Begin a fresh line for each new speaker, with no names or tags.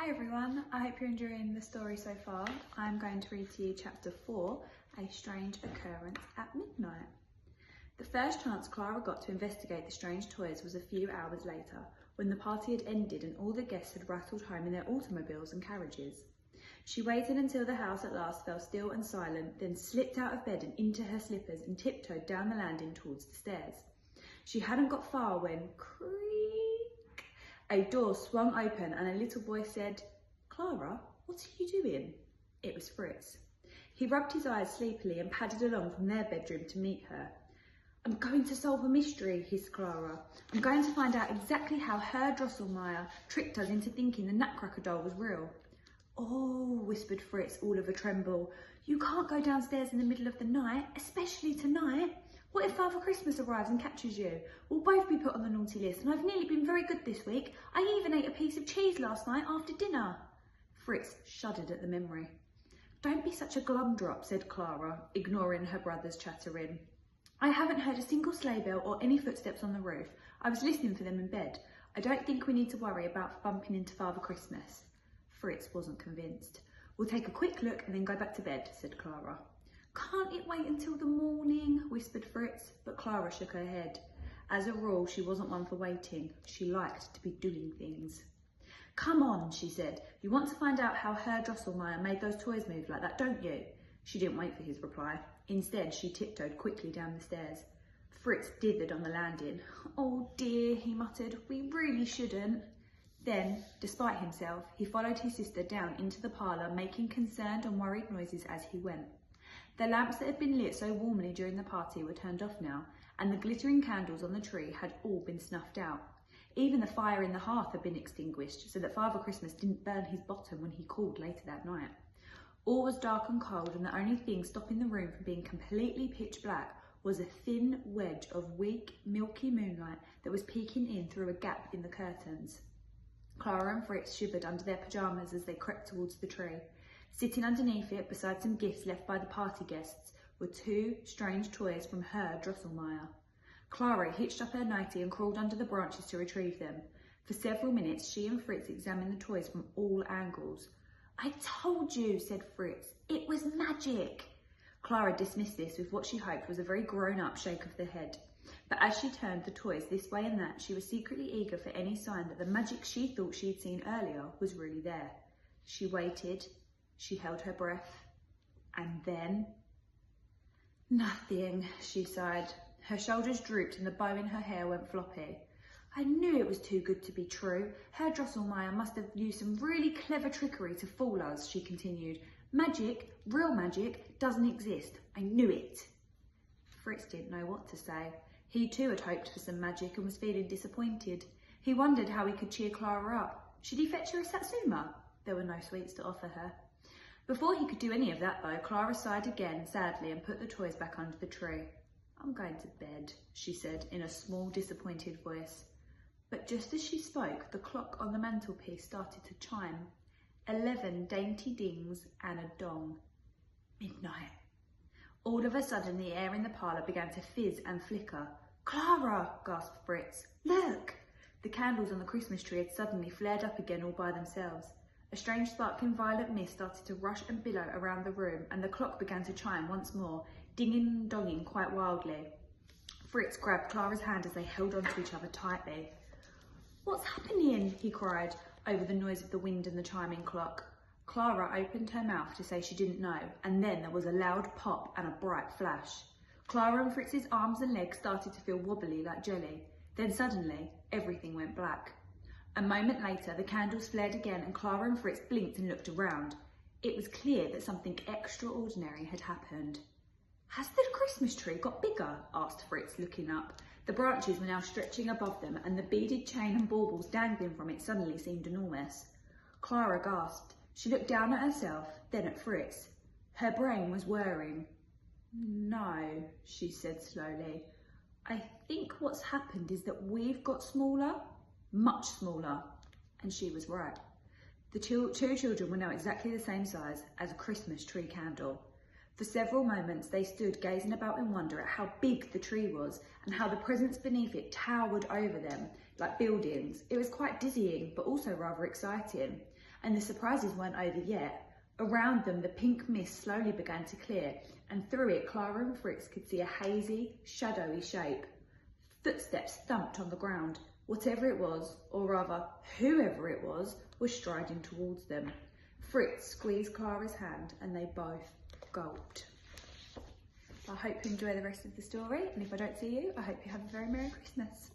Hi everyone, I hope you're enjoying the story so far. I'm going to read to you chapter 4, A Strange Occurrence at Midnight. The first chance Clara got to investigate the strange toys was a few hours later, when the party had ended and all the guests had rattled home in their automobiles and carriages. She waited until the house at last fell still and silent, then slipped out of bed and into her slippers and tiptoed down the landing towards the stairs. She hadn't got far when, creak, a door swung open and a little boy said, "Clara, what are you doing?" It was Fritz. He rubbed his eyes sleepily and padded along from their bedroom to meet her. "I'm going to solve a mystery," hissed Clara. "I'm going to find out exactly how Herr Drosselmeyer tricked us into thinking the Nutcracker doll was real." "Oh," whispered Fritz, all of a tremble. "You can't go downstairs in the middle of the night, especially tonight. What if Father Christmas arrives and catches you? We'll both be put on the naughty list, and I've nearly been very good this week. I even ate a piece of cheese last night after dinner." Fritz shuddered at the memory. "Don't be such a glumdrop," said Clara, ignoring her brother's chattering. "I haven't heard a single sleigh bell or any footsteps on the roof. I was listening for them in bed. I don't think we need to worry about bumping into Father Christmas." Fritz wasn't convinced. "We'll take a quick look and then go back to bed," said Clara. "Can't it wait until the morning?" whispered Fritz, but Clara shook her head. As a rule, she wasn't one for waiting. She liked to be doing things. "Come on," she said. "You want to find out how Herr Drosselmeyer made those toys move like that, don't you?" She didn't wait for his reply. Instead, she tiptoed quickly down the stairs. Fritz dithered on the landing. "Oh dear," he muttered, "we really shouldn't." Then, despite himself, he followed his sister down into the parlour, making concerned and worried noises as he went. The lamps that had been lit so warmly during the party were turned off now, and the glittering candles on the tree had all been snuffed out. Even the fire in the hearth had been extinguished, so that Father Christmas didn't burn his bottom when he called later that night. All was dark and cold, and the only thing stopping the room from being completely pitch black was a thin wedge of weak, milky moonlight that was peeking in through a gap in the curtains. Clara and Fritz shivered under their pyjamas as they crept towards the tree. Sitting underneath it, beside some gifts left by the party guests, were two strange toys from Herr Drosselmeyer. Clara hitched up her nightie and crawled under the branches to retrieve them. For several minutes, she and Fritz examined the toys from all angles. "I told you," said Fritz. "It was magic." Clara dismissed this with what she hoped was a very grown-up shake of the head. But as she turned the toys this way and that, she was secretly eager for any sign that the magic she thought she'd seen earlier was really there. She waited. She held her breath, and then... "Nothing," she sighed. Her shoulders drooped and the bow in her hair went floppy. "I knew it was too good to be true. Herr Drosselmeyer must have used some really clever trickery to fool us," she continued. "Magic, real magic, doesn't exist. I knew it." Fritz didn't know what to say. He too had hoped for some magic and was feeling disappointed. He wondered how he could cheer Clara up. Should he fetch her a satsuma? There were no sweets to offer her. Before he could do any of that though, Clara sighed again, sadly, and put the toys back under the tree. "I'm going to bed," she said in a small, disappointed voice. But just as she spoke, the clock on the mantelpiece started to chime. 11 dainty dings and a dong. Midnight. All of a sudden, the air in the parlour began to fizz and flicker. "Clara!" gasped Fritz. "Look!" The candles on the Christmas tree had suddenly flared up again all by themselves. A strange sparkling violet mist started to rush and billow around the room, and the clock began to chime once more, dinging and donging quite wildly. Fritz grabbed Clara's hand as they held onto each other tightly. "What's happening?" he cried, over the noise of the wind and the chiming clock. Clara opened her mouth to say she didn't know, and then there was a loud pop and a bright flash. Clara and Fritz's arms and legs started to feel wobbly like jelly. Then suddenly, everything went black. A moment later, the candles flared again and Clara and Fritz blinked and looked around. It was clear that something extraordinary had happened. "Has the Christmas tree got bigger?" asked Fritz, looking up. The branches were now stretching above them, and the beaded chain and baubles dangling from it suddenly seemed enormous. Clara gasped. She looked down at herself, then at Fritz. Her brain was whirring. "No," she said slowly. "I think what's happened is that we've got smaller, much smaller." And she was right. The two children were now exactly the same size as a Christmas tree candle. For several moments they stood gazing about in wonder at how big the tree was and how the presents beneath it towered over them like buildings. It was quite dizzying, but also rather exciting. And the surprises weren't over yet. Around them, the pink mist slowly began to clear, and through it, Clara and Fritz could see a hazy, shadowy shape. Footsteps thumped on the ground. Whatever it was, or rather, whoever it was striding towards them. Fritz squeezed Clara's hand, and they both gulped. I hope you enjoy the rest of the story, and if I don't see you, I hope you have a very Merry Christmas.